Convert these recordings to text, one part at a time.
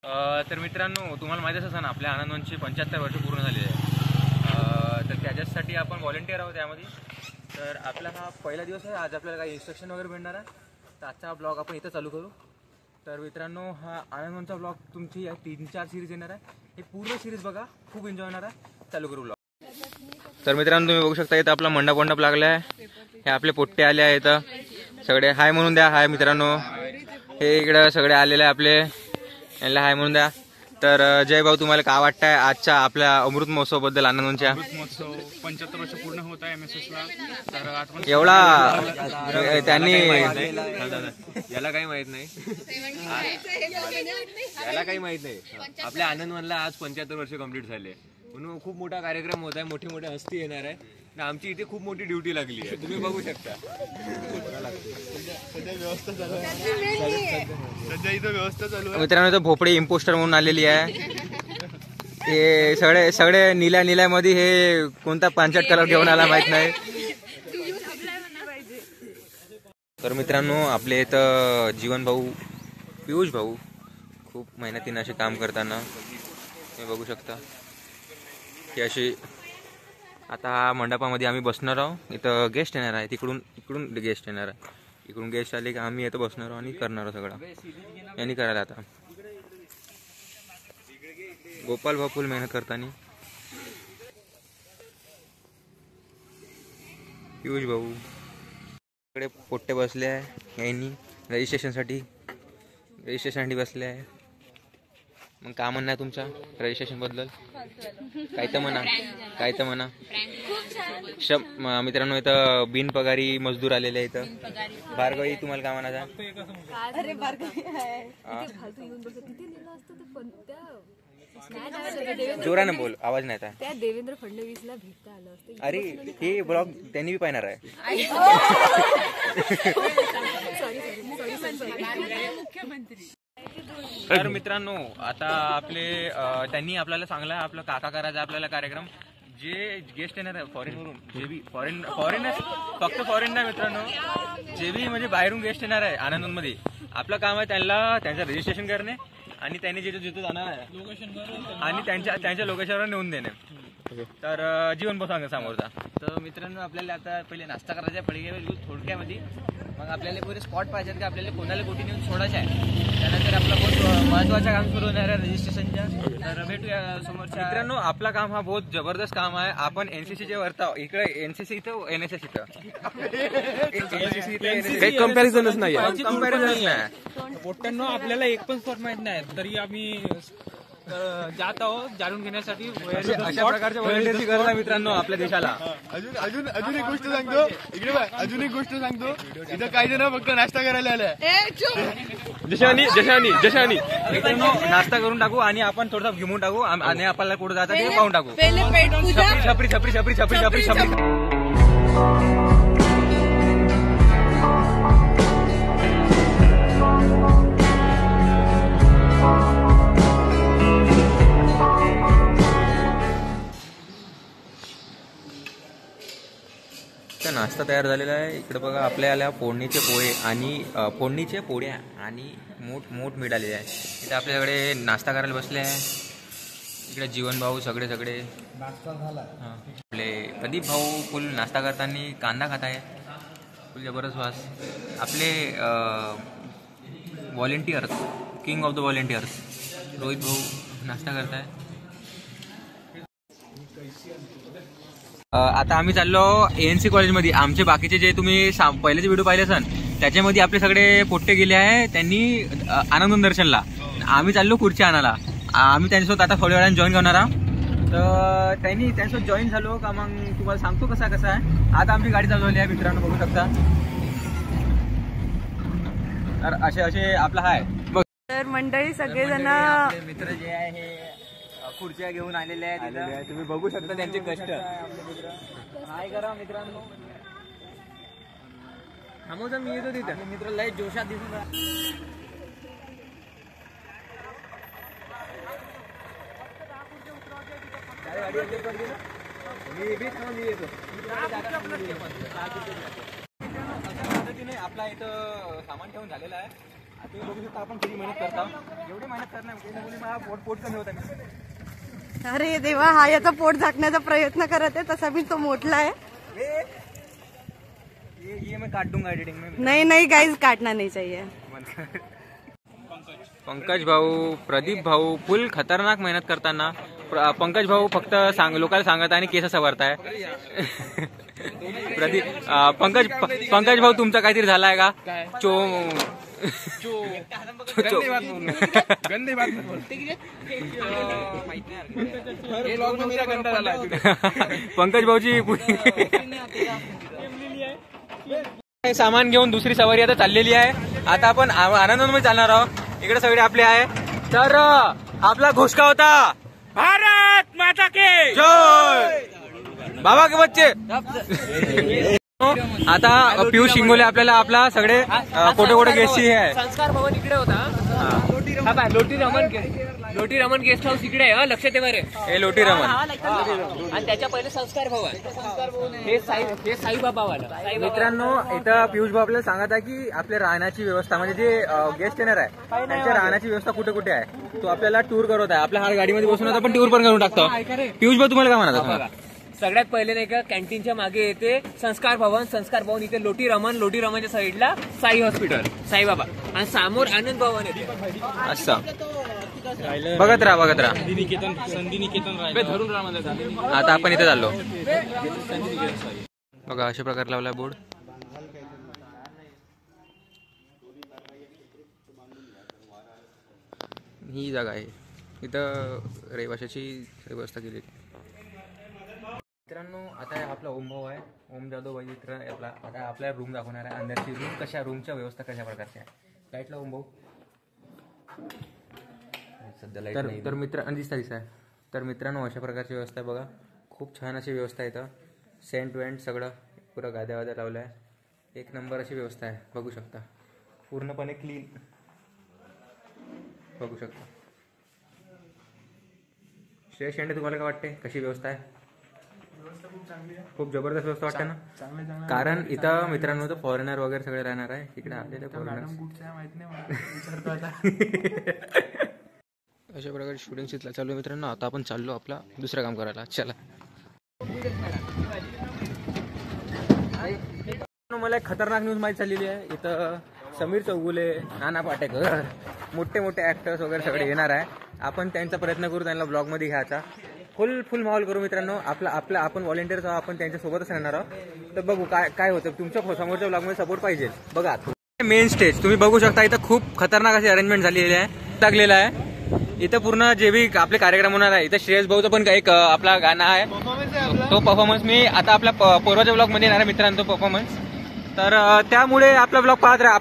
तर मित्रांनो, तुम्हाला माहितीच असेल ना, आपल्या आनंदवनची 75 वर्ष पूर्ण झालेली आहे. तर त्याच्यासाठी आपण व्हॉलेंटियर आहोत त्यामध्ये. तर आपला हा पहिला दिवस आहे. आज आपल्याला काही इन्स्ट्रक्शन वगैरे भेटणार आहे. तर आजचा हा ब्लॉग आपण इथं चालू करू. तर मित्रांनो, हा आनंदवनचा ब्लॉग तुमची 3-4 सिरीज येणार आहे. हे पूर्ण सिरीज बघा, खूप एन्जॉय होणार आहे. चालू करू ब्लॉग. तर मित्रांनो, तुम्ही बघू शकता इथं आपला मंडप लागला आहे. हे आपले पोट्टे आले आहेत सगळे. हाय म्हणून द्या. हाय मित्रांनो, हे इकडं सगळे आलेले आहे आपले, यांना हाय म्हणून द्या. तर जय भाऊ, तुम्हाला काय वाटतंय आजच्या आपल्या अमृत महोत्सव बद्दल? आनंदवनच्या अमृत महोत्सव 75 वर्ष पूर्ण होत आहे MSS ला. तर एवढा त्यांनी याला काही माहित नाही, याला काही माहित नाही. आपल्या आनंदवनला आज 75 वर्ष कंप्लीट झाले म्हणून खूप मोठा कार्यक्रम होत आहे. मोठी मोठी हस्ती येणार आहे. आमची इथे खूप मोठी ड्युटी लागली आहे, तुम्ही बघू शकता. सध्या इथं व्यवस्था चालू आहे. मित्रांनो, इथं भोपळे इम्पोस्टर म्हणून आलेली आहे. हे सगळे निळ्यामध्ये हे कोणता पांचट कलर घेऊन आला माहित नाही. तर मित्रांनो, आपले इथं जीवन भाऊ, पियुष भाऊ खूप मेहनतीने असे काम करताना तुम्ही बघू शकता की अशी. आता मंडपामध्ये आम्ही बसणार आहोत. इथं गेस्ट येणार आहे, इकडून गेस्ट येणार आहे. इकडून गेस्ट आले की आम्ही इथं बसणार आहोत आणि करणार आहोत सगळं. यांनी करायला आता गोपाल भाऊ फुल मेहनत करताना. पियुष भाऊ इकडे पोट्टे बसले आहे. यांनी रजिस्ट्रेशनसाठी बसले आहे. मग काय म्हणणं आहे तुमच्या रजिस्ट्रेशन बद्दल? काय तर म्हणा. मित्रांनो, इथं बिनपगारी मजदूर आलेले आहे. इथं भार्गवी, तुम्हाला काय म्हणायचं? जोराने बोल, आवाज नाही येत. त्या देवेंद्र फडणवीसला भेटता आलं असतं. अरे, हे ब्लॉग त्यांनी बी पाहणार आहे. तर मित्रांनो, आता आपले त्यांनी आपल्याला सांगलं आपलं काका करायचं आपल्याला कार्यक्रम. जे गेस्ट येणार आहे फॉरेनवरून, जे बी फॉरेनर्स, फक्त फॉरेन नाही मित्रांनो, जे बी म्हणजे बाहेरून गेस्ट येणार आहे आनंदमध्ये, आपलं काम आहे त्यांचं रजिस्ट्रेशन करणे आणि त्यांनी जिथे जाणार आहे आणि त्यांच्या लोकेशनवर नेऊन देणे. तर जीवन भाऊ सांगा समोरचा. तर मित्रांनो, आपल्याला आता पहिले नाश्ता करायचा आहे पडगे थोडक्यामध्ये. मग आपल्याला पुरे स्पॉट पाहिजेत की आपल्याला कोणाला कुठे नेऊन सोडायचं आहे. त्यानंतर आपला बहुत महत्वाचं काम सुरू होणार आहे रजिस्ट्रेशनच्या. तर भेटूया समोरच्या. मित्रांनो, आपला काम हा बहुत जबरदस्त काम आहे. आपण NCCचे वरता इकडे NCC इथं NSS इथं काही कंपॅरिझनच नाही. पोट्ट्यांनो, आपल्याला एक पण स्पॉट माहित नाही तरी आम्ही जात आहोत जाणून घेण्यासाठी. अशा प्रकारच्या व्हॉलंटियरची गरज आहे मित्रांनो आपल्या देशाला. अजून एक गोष्ट सांगतो, इकडे बाय, अजून एक गोष्ट सांगतो. इथं काही जण फक्त नाश्ता करायला आलाय. जशानी मित्रांनो, नाश्ता करून टाकू आणि आपण थोडंसं घुमून टाकू आणि आपल्याला कुठं जातात ते पाहून टाकू. छपरी. नाश्ता तयार झालेला आहे. इकडे बघा आपल्याला फोडणीचे पोळ्या आणि मोठ मिळालेले आहे. इथे आपल्याकडे नाश्ता करायला बसले आहे. इकडे जीवन भाऊ सगळे आपले प्रदीप भाऊ फुल नाश्ता करताना कांदा खात आहे. फुल जबरदस्त वास. आपले volunteers, king of the volunteers Rohit भाऊ नाश्ता करत आहे. आता आम्ही चाललो ANC कॉलेजमध्ये. आमचे बाकीचे जे तुम्ही पहिलेचे व्हिडिओ पाहिले असन त्याच्यामध्ये आपले सगळे पोट्टे गेले आहे त्यांनी आनंदवन दर्शनला. आम्ही चाललो खुर्ची आणायला. आम्ही त्यांच्यासोबत आता थोड्या वेळाने जॉईन करणार आहोत. तर त्यांच्यासोबत जॉईन झालो का मग तुम्हाला सांगतो कसा आहे. आता आमची गाडी चालवली आहे मित्रांनो, बघू शकता. तर असे आपला आहे. तर मंडळी सगळेजण मित्र जे आहे हे खुर्च्या घेऊन आलेले आहेत. तुम्ही बघू शकता त्यांचे कष्ट. हाय करा मित्रांनो. थांबवता मी येतो तिथे. मित्र लय जोशात दिसून आपला इथं सामान ठेवून झालेला आहे. तुम्ही बघू शकता आपण किती मेहनत करता. एवढी मेहनत करण्यामुळे मला पोट कमी होत आहे. अरे देवा, हा याचा पोट झाकण्याचा प्रयत्न करत आहे, तसा मी तो मोठला आहे. ये मैं काट दूंगा एडिटिंग में. नहीं नहीं गाइस, काटना नहीं चाहिए. पंकज भाऊ, प्रदीप भाऊ फुल खतरनाक मेहनत करताना. पंकज भाऊ फक्त लोकांना सांगत आणि केस सवरताय. पंकज भाऊ तुमचा काहीतरी झालाय का? गंदी बात पंकज भाऊची सामान घेऊन दुसरी सवारी आता चाललेली आहे. आता आपण आनंदमध्ये चालणार आहोत. इकडे सगळे आपले आहे. तर आपला घोषका होता भारत माता के जय, बाबा के बच्चे. आता पियुष शिंगोले आपल्याला आपला सगळे कोटे गेस्टची आहे. संस्कार भवन इकडे होता. लोटी रमन गेस्ट हाऊस इकडे आहे. लक्षात आहे. हे लोटी रमन आणि त्याच्या पहिले संस्कार भवन, हे साईबाबा वाला. मित्रांनो, इथं पियुष भाऊ आपल्याला सांगत आहे की आपल्या राहण्याची व्यवस्था म्हणजे जे गेस्ट येणार आहे त्यांच्या राहण्याची व्यवस्था कुठे कुठे आहे तो आपल्याला टूर करत आहे. आपल्या हा गाडीमध्ये बसून आता आपण टूर पण करून टाकतो. पियुष भाऊ तुम्हाला काय म्हणतात? सगळ्यात पहिले नाही का कॅन्टीनच्या मागे येते संस्कार भवन इथे लोटी रमनच्या साईडला साई हॉस्पिटल, साईबाबा, आणि समोर आनंद भवन येते. असं बघत राहा. संधी निकेतन आता आपण इथे चाललो बघा. अशा प्रकारे लावला बोर्ड. ही जागा आहे. इथं रहिवाशाची व्यवस्था केली. मित्रांनो, आता आपला ओम भाऊ आहे. ओम जाधव भाई मित्र आपला आता आपल्याला रूम दाखवणार आहे. अंदरची रूम कशा, रूमच्या व्यवस्था कशा प्रकारच्या आहे. लाईटला ओम भाऊ तर मित्र दिसता आहे. तर मित्रांनो, अशा प्रकारची व्यवस्था आहे बघा. खूप छान अशी व्यवस्था आहे इथं. सेंट वेंट सगळं पुरं गाद्या लावलं आहे. एक नंबर अशी व्यवस्था आहे. बघू शकता पूर्णपणे क्लीन बघू शकता. श्रेयस शेंडे, तुम्हाला काय वाटते कशी व्यवस्था आहे? खूप जबरदस्त व्यवस्था वाटते ना. कारण इथं मित्रांनो तर फॉरेनर वगैरे सगळे राहणार आहे. इकडे आलेले फॉरेनर. अशा प्रकारे शूटिंग तिथला चालू आहे मित्रांनो. आता आपण चाललो आपला दुसरं काम करायला. चला. मला एक खतरनाक न्यूज माहिती झालेली आहे. इथं समीर चौगुले, नाना पाटेकर, मोठे ऍक्टर्स वगैरे सगळे येणार आहे. आपण त्यांचा प्रयत्न करू त्यांना ब्लॉगमध्ये घ्यायचा. फुल माहोल करू मित्रांनो. आपण व्हॉलेंटियर्स आहोत. आपण त्यांच्यासोबतच राहणार आहोत. तर बघू काय होतं. तुमच्या समोरच्या ब्लॉगमध्ये सपोर्ट पाहिजे. बघा मेन स्टेज तुम्ही बघू शकता. इथं खूप खतरनाक अशी अरेंजमेंट झालेली आहे. लागलेला आहे इथं पूर्ण जे बी आपले कार्यक्रम होणार आहे. इथं श्रेयस भाऊचं पण एक आपला गाणं आहे. तो परफॉर्मन्स मी आता आपल्या पूर्वाच्या ब्लॉग मध्ये येणार आहे मित्रांनो तो परफॉर्मन्स. तर त्यामुळे आपला ब्लॉग पाहत राहा.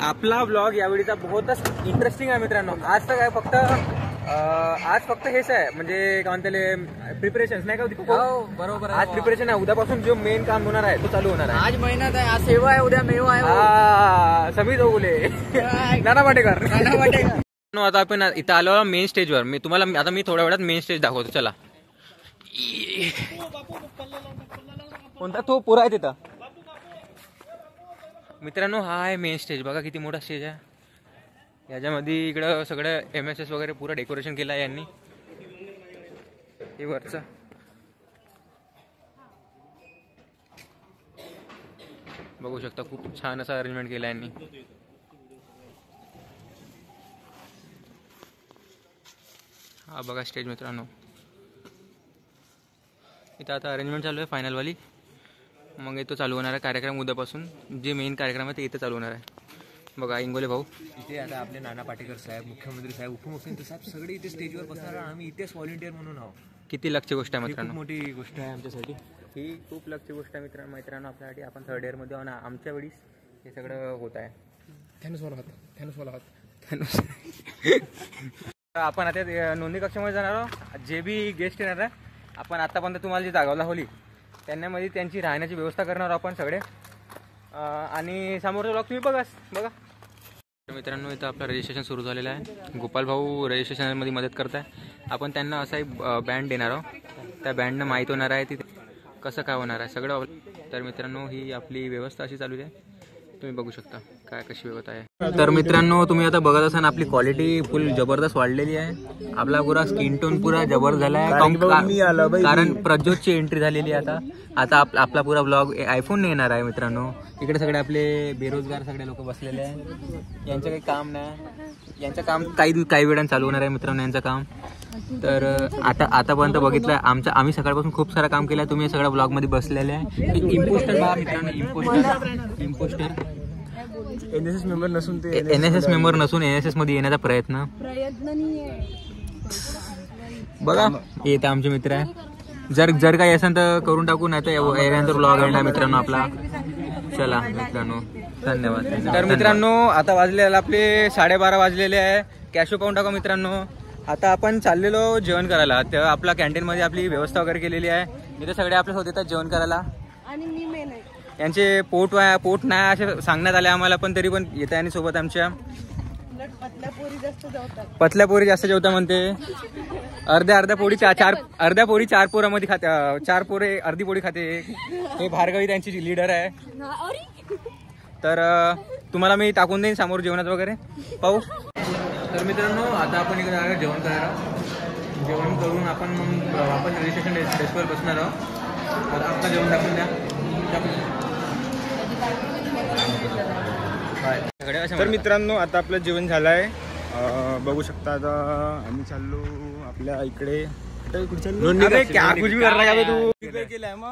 आपला ब्लॉग यावेळीचा बहुतच इंटरेस्टिंग आहे मित्रांनो. आज तर काय फक्त हेच आहे म्हणजे काय म्हणते प्रिपरेशन नाही का? बरोबर. आज प्रिपरेशन आहे. उद्यापासून जो मेन काम होणार आहे तो चालू होणार आहे. आज मेहनत आहे, आज सेवा आहे, उद्या मेवा आहे. समीर चौगुले, नाना पाटेकर. आता आपण इथं आलो मेन स्टेजवर. मी तुम्हाला आता थोड्या वेळात मेन स्टेज दाखवतो. चला. कोणता तो पुरा आहे तिथं मित्रांनो. हा आहे मेन स्टेज. बघा किती मोठा स्टेज आहे. याच्यामध्ये इकडं सगळं MSS वगैरे पुरं डेकोरेशन केलं आहे यांनी. हे वरचं बघू शकता. खूप छान असं अरेंजमेंट केलं आहे यांनी. हा बघा स्टेज मित्रांनो. इथं आता अरेंजमेंट चालू आहे फायनलवाली. मग इथं चालू होणार आहे कार्यक्रम. उद्यापासून जे मेन कार्यक्रम आहे ते इथं चालू होणार आहे. बघा इंगोले भाऊ इथे आता आपले नाना पाटेकर साहेब, मुख्यमंत्री साहेब, उपमुख्यमंत्री साहेब सगळे इथे स्टेजवर बसणार. आम्ही इथेच व्हॉलेंटियर म्हणून आहोत. किती लक्षची गोष्ट आहे मित्रांनो. मोठी गोष्ट आहे आमच्यासाठी. ही खूप लक्षची गोष्ट आहे मित्रांनो आपल्यासाठी. आपण 3rd इयर मध्ये आहोत. आमच्या वेळीस हे सगळं होत आहे. आपण आता नोंदणी कक्षामध्ये जाणार आहोत. जे बी गेस्ट येणार आहे आपण आतापर्यंत तुम्हाला जी जागा दाखवली त्यांच्यामध्ये त्यांची राहण्याची व्यवस्था करणार आपण सगळे. आणि समोरचा ब्लॉग तुम्ही बघा. मित्रांनो इथं आपलं रजिस्ट्रेशन सुरू झालेलं आहे. गोपाल भाऊ रजिस्ट्रेशनमध्ये मदत करत आहे. आपण त्यांना असा एक बँड देणार आहोत. त्या बँडनं माहीत होणार आहे तिथे कसं काय होणार आहे सगळं. तर मित्रांनो ही आपली व्यवस्था अशी चालू आहे. तुम्ही बघू शकता काय कशी होत आहे. तर मित्रांनो तुम्ही आता बघत असाल आपली क्वालिटी फुल जबरदस्त वाढलेली आहे. आपला पुरा स्किन टोन पुरा जबर झाला आहे कारण प्रज्योतची एंट्री झालेली आहे. आता आपला पुरा ब्लॉग आयफोन येणार आहे मित्रांनो. इकडे सगळे आपले बेरोजगार सगळे लोक बसलेले आहे. यांचं काही काम नाही. यांचं काम काही वेळानं चालू होणार आहे मित्रांनो यांचं काम. तर आतापर्यंत बघितलं आम्ही सकाळपासून खूप सारं काम केलं. तुम्ही सगळ्या ब्लॉग मध्ये बसलेले आहे. इम्पोस्टर बघा मित्रांनो. इम्पोस्टर एनएसएस मेंबर नसून ते एनएसएस मेंबर नसून एनएसएस मध्ये येण्याचा प्रयत्न बघा. येत आमचे मित्र आहे. जर काही असेल तर करून टाकू, नाही तर यानंतर ब्लॉग येणार मित्रांनो आपला. चला मित्रांनो धन्यवाद. तर मित्रांनो आता वाजलेला आपले 12:30 वाजलेले आहे. कॅशो पाहून टाका मित्रांनो. आता आपण चाललेलो जेवण करायला. तर आपला कॅन्टीन मध्ये आपली व्यवस्था वगैरे केलेली आहे. इथे सगळे आपल्या सोबत येतात जेवण करायला. आणि मी मेन आहे. यांचे पोट नाही असे सांगण्यात आले आम्हाला, पण तरी पण येत आहे सोबत आमच्या. पतल्या पोरी जास्त जेवता म्हणते. अर्ध्या पोरी 4 पोरामध्ये खाते. 4 पोरे अर्धी पोळी खाते. हे भार्गवी त्यांची लीडर आहे. तर तुम्हाला मी टाकून देईन समोर जेवणाचं वगैरे पाहू. तर मित्रांनो आता आपण इकडे आलो जेवण करायला. जेवण करून आपण रजिस्ट्रेशन डेस्कवर बसणार आहोत. आता आपलं जेवण टाकून द्या. तर मित्रांनो आता आपलं जेवण झालं आहे. बघू शकता आता आम्ही चाललो आपल्या इकडे.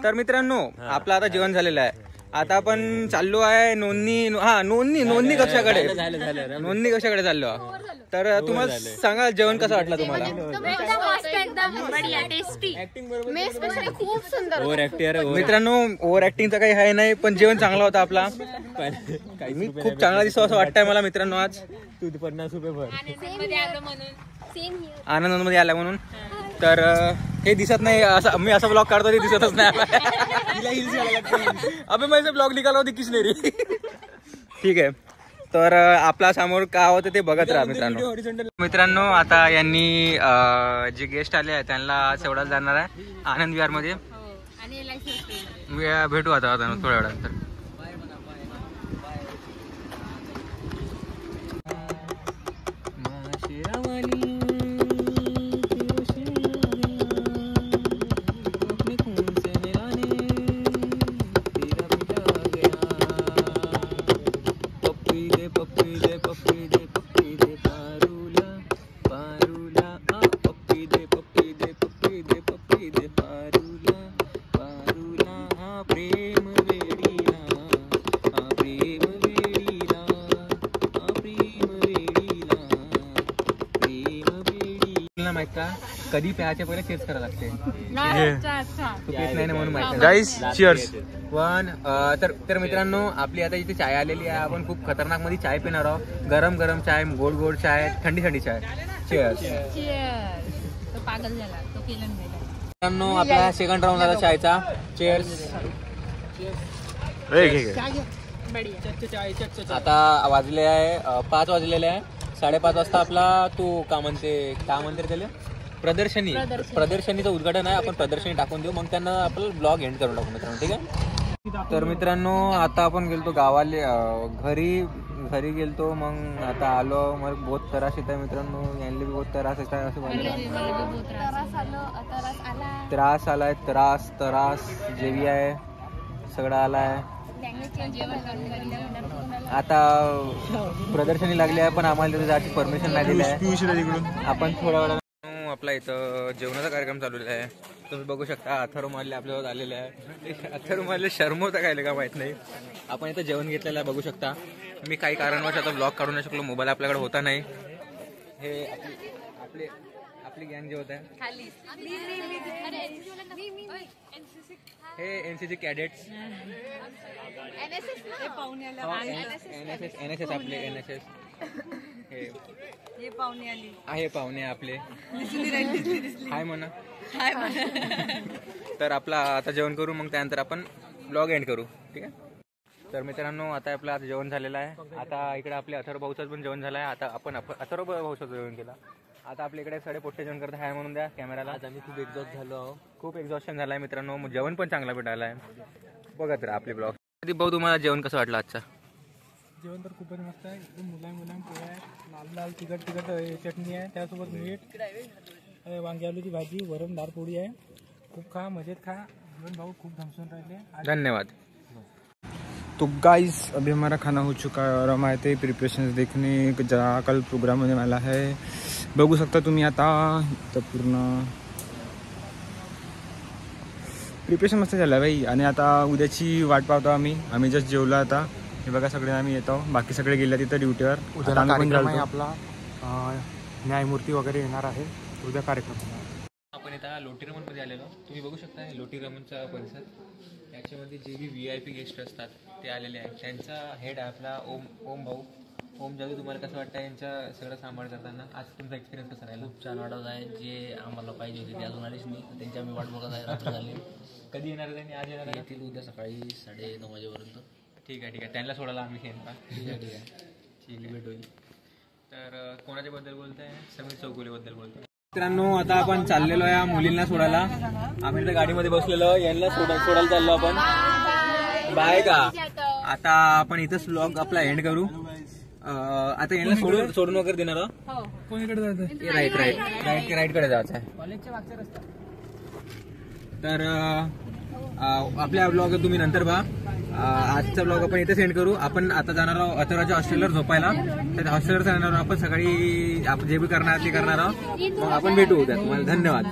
तर मित्रांनो आपलं आता जेवण झालेलं आहे. आता आपण चाललो आहे नोंदणी कक्षाकडे. नोंदणी कक्षाकडे चाललो. तर तुम्हाला सांगा जेवण कसं वाटलं तुम्हाला. मित्रांनो ओव्हर ऍक्टिंगचं काही आहे नाही, पण जेवण चांगला होता आपला. मी खूप चांगला दिसतो असं वाटतंय मला मित्रांनो. आज तू 50 रुपये भर आनंदमध्ये आला म्हणून. तर हे दिसत नाही असं मी असं ब्लॉग काढतो ते दिसतच नाही. अबे माझं ब्लॉग निघाला होती किसने रे. ठीक आहे. तर आपला समोर काय होतं ते बघत राहा मित्रांनो. आता यांनी जे गेस्ट आले आहेत त्यांना सोडायला जाणार आहे आनंद विहार मध्ये. भेटू आता थोड्या वेळानंतर. कधी प्यायच्या पहिले चेस करायला लागते. तू पेत नाही म्हणून माहिती. गाईस चिअर्स. तर मित्रांनो आपली आता इथे चाय आलेली आहे. आपण खूप खतरनाक मध्ये चाय पिणार आहोत. गरम गरम चाय, गोड गोड चाय, थंडी चाय. चिअर्स. मित्रांनो आपला सेकंड राऊंड आला चायचा. चिअर्स. आता वाजले आहे 5 वाजलेले आहे. 5:30 वाजता आपला तू काय म्हणते त्याला प्रदर्शनीचं उद्घाटन आहे. आपण प्रदर्शनी टाकून देऊ, मग त्यांना आपलं ब्लॉग एंड करून टाकू मित्रांनो. ठीक आहे. तर मित्रांनो आता आपण गेलतो गावाले घरी गेलतो. मग आता आलो. मग बहुत त्रास येत आहे मित्रांनो. यांना बी बहुत त्रास येत आहे असं त्रास आलाय. त्रास जेवी आहे सगळं आलाय. आता प्रदर्शनी लागली आहे पण आम्हाला तिथे जायची परमिशन नाही दिली आहे. आपण थोड्या वेळा आपला इथं जेवणाचा कार्यक्रम चालू आहे. तुम्ही बघू शकता अथर्व मारले आपल्यावर आलेले आहे. अथर्व मारले शर्म होता काय का माहित नाही. आपण इथं जेवण घेतलेलं आहे बघू शकता. मी काही कारणवश आता ब्लॉग काढू नाही शकलो. मोबाईल आपल्याकडे होता नाही. हे आपली गँग जेवत आहे. हे एनसीसी कॅडेट्स एनएसएस आपले एनएसएस हे पाहुणे आपले हाय म्हणा. तर आपला आता जेवण करू मग त्यानंतर आपण ब्लॉग एंड करू. ठीक आहे. तर मित्रांनो आता आपलं आता जेवण झालेलं आहे. आता इकडे आपले अथर्व भाऊचं पण जेवण झालं आहे. आता आपण अथर्व भाऊचं जेवण केलं. आता आपल्या इकडे साडे पोट्टे जेवण करत आहे म्हणून द्या कॅमेराला. आज आम्ही खूप एक्झॉस्ट झालो. खूप एक्झॉस्शन झालं आहे मित्रांनो. जेवण पण चांगला भेटायला आहे. बघत राहा आपले ब्लॉग. भाऊ तुम्हाला जेवण कसं वाटलं आजचा. जेवण तर खूपच मस्त आहे. एकदम मुलायम पोळ्या आहे, लाल लाल तिखट चटणी आहे, त्यासोबत मीठ, वांगी आलूची भाजी, वरण दाल पोळी आहे. खूप खा, मजेत खा. जीवन भाऊ खूप धमसून राहिले. धन्यवाद. तो गाइस अभी हमारा खाना हो चुका है और हम आए थे प्रिपरेशन देखने जहाँ कल प्रोग्राम होने वाला है. बघू शकता तुम्ही आता तर पूर्ण प्रिपरेशन मस्त झालं भाई. आणि आता उद्याची वाट पाहतो आम्ही जस्ट जेवलो आता. हे बघा सगळे आम्ही येतो, बाकी सगळे गेले तिथं ड्युटीवर. उद्या कार्यक्रम आहे आपला, न्यायमूर्ती वगैरे येणार आहे. उद्या कार्यक्रम. आपण इथं लोटी रमणमध्ये आलेलो. तुम्ही बघू शकता लोटी रमणचा परिसर. याच्यामध्ये जे बी VIP गेस्ट असतात ते आलेले आहेत. त्यांचा हेड आहे आपला ओम भाऊ. ओम जादू, तुम्हाला कसं वाटतं यांच्या सगळं सांभाळ करताना? आज तुमचा एक्सपिरियन्स कसा राहिला? खूप छान वाटत आहे. जे आम्हाला पाहिजे होते ते अजून आलीच नाही. त्यांची आम्ही वाट बघत आहे. रात्र झाली. कधी येणार आहे त्यांनी? आज येणार आहे? येतील उद्या सकाळी 9:30 वाजेपर्यंत. ठीक आहे. त्यांना सोडायला आम्ही येईन का? ठीक आहे. ठीक आहे, भेट होईल. तर कोणाच्या बद्दल बोलताय? समीर चौगुलेबद्दल बोलतोय. मित्रांनो, आता आपण चाललेलो आहे मुलींना सोडायला. आम्ही इथं गाडीमध्ये बसलेलो, यांना सोडायला चाललो आपण. बाय का? आता आपण इथंच व्लॉग आपला एंड करू. आता यांना सोडून वगैरे देणार आहोत. कोणीकडे जायचं? राईट कडे जायचं आहे. कॉलेजच्या मागच्या रस्ता. तर आपल्या ब्लॉग तुम्ही नंतर पहा. आजचा ब्लॉग आपण इथे सेंड करू. आपण आता जाणार आहोत अथर्वच्या हॉस्टेलवर झोपायला. तर हॉस्टेलवर जाणार आहोत आपण. सकाळी आपण जे बी करणार ते करणार आहोत. मग आपण भेटू उद्या. तुम्हाला धन्यवाद.